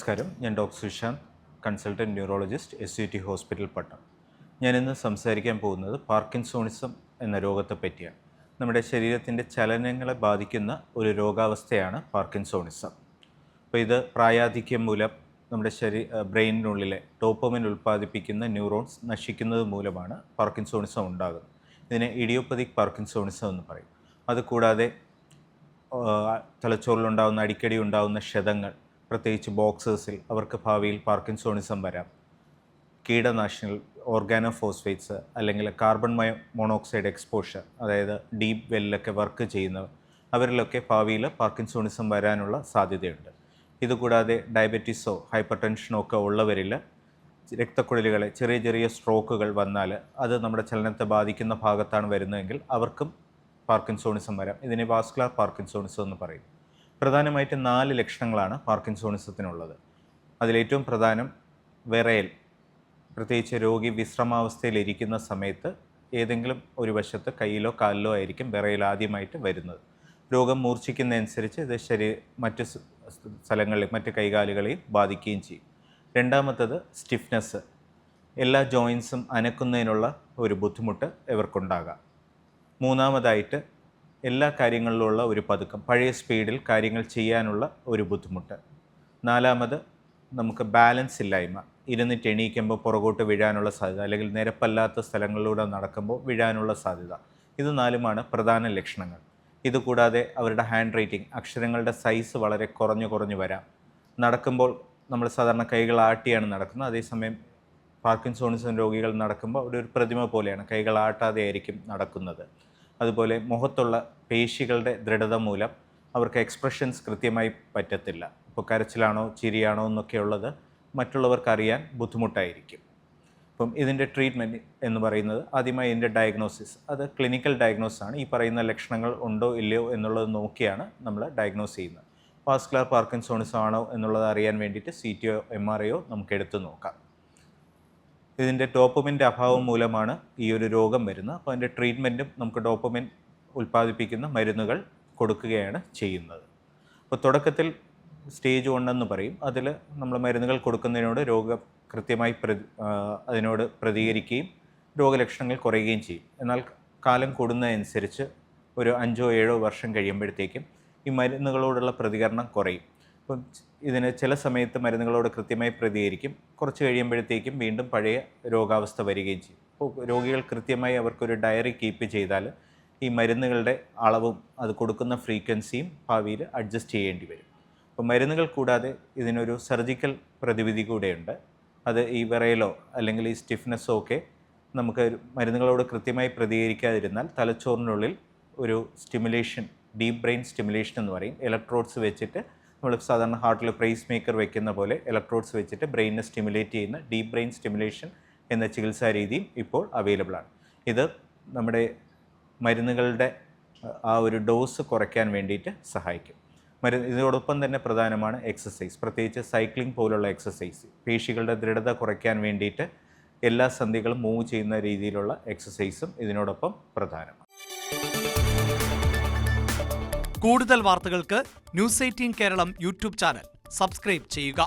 നമസ്കാരം, ഞാൻ doctor Sushant, consultant neurologist, SUT hospital Pattom. ഞാനിന്ന് സംസാരിക്കാൻ പോകുന്നത് പാർക്കിൻസോണിസം എന്ന രോഗത്തെ പറ്റിയാണ്. നമ്മുടെ ശരീരത്തിൻ്റെ ചലനങ്ങളെ ബാധിക്കുന്ന ഒരു രോഗാവസ്ഥയാണ് പാർക്കിൻസോണിസം. അപ്പോൾ ഇത് പ്രായാധിക്യം മൂലം നമ്മുടെ ബ്രെയിനിനുള്ളിലെ ഡോപ്പമിൻ ഉൽപ്പാദിപ്പിക്കുന്ന ന്യൂറോൺസ് നശിക്കുന്നത് മൂലമാണ് പാർക്കിൻസോണിസം ഉണ്ടാകുന്നത്. ഇതിനെ ഇഡിയോപ്പതിക് പാർക്കിൻസോണിസം എന്ന് പറയും. അതുകൂടാതെ തലച്ചോറിലുണ്ടാകുന്ന അടിക്കടി ഉണ്ടാകുന്ന ക്ഷതങ്ങൾ, പ്രത്യേകിച്ച് ബോക്സേഴ്സിൽ അവർക്ക് ഭാവിയിൽ പാർക്കിൻസോണിസം വരാം. കീടനാശിനികൾ, ഓർഗാനോഫോസ്ഫേറ്റ്സ് അല്ലെങ്കിൽ കാർബൺ മോണോക്സൈഡ് എക്സ്പോഷർ, അതായത് ഡീപ്പ് വെല്ലൊക്കെ വർക്ക് ചെയ്യുന്നവർ, അവരിലൊക്കെ ഭാവിയിൽ പാർക്കിൻസോണിസം വരാനുള്ള സാധ്യതയുണ്ട്. ഇതുകൂടാതെ ഡയബറ്റീസോ ഹൈപ്പർ ടെൻഷനോ ഒക്കെ ഉള്ളവരിൽ രക്തക്കുഴലുകളെ ചെറിയ ചെറിയ സ്ട്രോക്കുകൾ വന്നാൽ അത് നമ്മുടെ ചലനത്തെ ബാധിക്കുന്ന ഭാഗത്താണ് വരുന്നതെങ്കിൽ അവർക്കും പാർക്കിൻസോണിസം വരാം. ഇതിനെ വാസ്കുലർ പാർക്കിൻസോണിസം എന്ന് പറയും. പ്രധാനമായിട്ടും 4 ലക്ഷണങ്ങളാണ് പാർക്കിൻസോണിസത്തിനുള്ളത്. അതിലേറ്റവും പ്രധാനം വിറയൽ. പ്രത്യേകിച്ച് രോഗി വിശ്രമാവസ്ഥയിലിരിക്കുന്ന സമയത്ത് ഏതെങ്കിലും ഒരു വശത്ത് കയ്യിലോ കാലിലോ ആയിരിക്കും വിറയൽ ആദ്യമായിട്ട് വരുന്നത്. രോഗം മൂർച്ഛിക്കുന്നതനുസരിച്ച് ഇത് മറ്റ് സ്ഥലങ്ങളിൽ, മറ്റ് കൈകാലുകളെയും ബാധിക്കുകയും ചെയ്യും. രണ്ടാമത്തത് സ്റ്റിഫ്നെസ്. എല്ലാ ജോയിൻസും അനക്കുന്നതിനുള്ള ഒരു ബുദ്ധിമുട്ട് ഇവർക്കുണ്ടാകാം. മൂന്നാമതായിട്ട് എല്ലാ കാര്യങ്ങളിലുള്ള ഒരു പതുക്കം, പഴയ സ്പീഡിൽ കാര്യങ്ങൾ ചെയ്യാനുള്ള ഒരു ബുദ്ധിമുട്ട്. നാലാമത് നമുക്ക് ബാലൻസ് ഇല്ലായ്മ. ഇരുന്നിട്ട് എണീക്കുമ്പോൾ പുറകോട്ട് വീഴാനുള്ള സാധ്യത, അല്ലെങ്കിൽ നിരപ്പല്ലാത്ത സ്ഥലങ്ങളിലൂടെ നടക്കുമ്പോൾ വീഴാനുള്ള സാധ്യത. ഇത് 4മാണ് പ്രധാന ലക്ഷണങ്ങൾ. ഇതുകൂടാതെ അവരുടെ ഹാൻഡ് റൈറ്റിംഗ്, അക്ഷരങ്ങളുടെ സൈസ് വളരെ കുറഞ്ഞു വരാം. നടക്കുമ്പോൾ നമ്മൾ സാധാരണ കൈകൾ ആട്ടിയാണ് നടക്കുന്നത്. അതേസമയം പാർക്കിൻസോണിസം രോഗികൾ നടക്കുമ്പോൾ അവിടെ ഒരു പ്രതിമ പോലെയാണ്, കൈകൾ ആട്ടാതെ ആയിരിക്കും നടക്കുന്നത്. അതുപോലെ മുഖത്തുള്ള പേശികളുടെ ദൃഢത മൂലം അവർക്ക് എക്സ്പ്രഷൻസ് കൃത്യമായി പറ്റത്തില്ല. ഇപ്പോൾ കരച്ചിലാണോ ചിരിയാണോ എന്നൊക്കെയുള്ളത് മറ്റുള്ളവർക്ക് അറിയാൻ ബുദ്ധിമുട്ടായിരിക്കും. അപ്പം ഇതിൻ്റെ ട്രീറ്റ്മെൻറ്റ് എന്ന് പറയുന്നത്, ആദ്യമായി ഇതിൻ്റെ ഡയഗ്നോസിസ്, അത് ക്ലിനിക്കൽ ഡയഗ്നോസിസാണ്. ഈ പറയുന്ന ലക്ഷണങ്ങൾ ഉണ്ടോ ഇല്ലയോ എന്നുള്ളത് നോക്കിയാണ് നമ്മൾ ഡയഗ്നോസ് ചെയ്യുന്നത്. വാസ്കുലർ പാർക്കിൻസോണിസം ആണോ എന്നുള്ളത് അറിയാൻ വേണ്ടിയിട്ട് CT MRI നമുക്ക് എടുത്തു നോക്കാം. ഇതിൻ്റെ ഡോപ്പമിൻ്റെ അഭാവം മൂലമാണ് ഈ ഒരു രോഗം വരുന്നത്. അപ്പോൾ അതിൻ്റെ ട്രീറ്റ്മെൻറ്റും നമുക്ക് ഡോപ്പമിൻ ഉൽപ്പാദിപ്പിക്കുന്ന മരുന്നുകൾ കൊടുക്കുകയാണ് ചെയ്യുന്നത്. അപ്പോൾ തുടക്കത്തിൽ സ്റ്റേജ് 1 എന്ന് പറയും. അതിൽ നമ്മൾ മരുന്നുകൾ കൊടുക്കുന്നതിനോട് രോഗം കൃത്യമായി അതിനോട് പ്രതികരിക്കുകയും രോഗലക്ഷണങ്ങൾ കുറയുകയും ചെയ്യും. എന്നാൽ കാലം കൂടുന്നതനുസരിച്ച് ഒരു 5-7 വർഷം കഴിയുമ്പോഴത്തേക്കും ഈ മരുന്നുകളോടുള്ള പ്രതികരണം കുറയും. അപ്പം ഇതിന് ചില സമയത്ത് മരുന്നുകളോട് കൃത്യമായി പ്രതികരിക്കും, കുറച്ച് കഴിയുമ്പോഴത്തേക്കും വീണ്ടും പഴയ രോഗാവസ്ഥ വരികയും ചെയ്യും. അപ്പോൾ രോഗികൾ കൃത്യമായി അവർക്കൊരു ഡയറി കീപ്പ് ചെയ്താൽ ഈ മരുന്നുകളുടെ അളവും അത് കൊടുക്കുന്ന ഫ്രീക്വൻസിയും ഭാവിയിൽ അഡ്ജസ്റ്റ് ചെയ്യേണ്ടി വരും. അപ്പോൾ മരുന്നുകൾ കൂടാതെ ഇതിനൊരു സർജിക്കൽ പ്രതിവിധി കൂടെയുണ്ട്. അത് ഈ വിറയലോ അല്ലെങ്കിൽ ഈ സ്റ്റിഫ്നെസ്സോ ഒക്കെ നമുക്ക് മരുന്നുകളോട് കൃത്യമായി പ്രതികരിക്കാതിരുന്നാൽ തലച്ചോറിനുള്ളിൽ ഒരു സ്റ്റിമുലേഷൻ, ഡീപ്പ് ബ്രെയിൻ സ്റ്റിമുലേഷൻ എന്ന് പറയും. ഇലക്ട്രോഡ്സ് വെച്ചിട്ട് നമ്മൾ സാധാരണ ഹാർട്ടിൽ പ്രൈസ് മേക്കർ വെക്കുന്ന പോലെ ഇലക്ട്രോഡ്സ് വെച്ചിട്ട് ബ്രെയിനിനെ സ്റ്റിമുലേറ്റ് ചെയ്യുന്ന ഡീപ്പ് ബ്രെയിൻ സ്റ്റിമുലേഷൻ എന്ന ചികിത്സാ രീതിയും ഇപ്പോൾ അവൈലബിൾ ആണ്. ഇത് നമ്മുടെ മരുന്നുകളുടെ ആ ഒരു ഡോസ് കുറയ്ക്കാൻ വേണ്ടിയിട്ട് സഹായിക്കും. ഇതിനോടൊപ്പം തന്നെ പ്രധാനമാണ് എക്സസൈസ്, പ്രത്യേകിച്ച് സൈക്ലിംഗ് പോലുള്ള എക്സസൈസ്. പേശികളുടെ ദൃഢത കുറയ്ക്കാൻ വേണ്ടിയിട്ട് എല്ലാ സന്ധികളും മൂവ് ചെയ്യുന്ന രീതിയിലുള്ള എക്സസൈസും ഇതിനോടൊപ്പം പ്രധാനമാണ്. കൂടുതൽ വാർത്തകൾക്ക് News 18 Keralam YouTube channel subscribe ചെയ്യുക.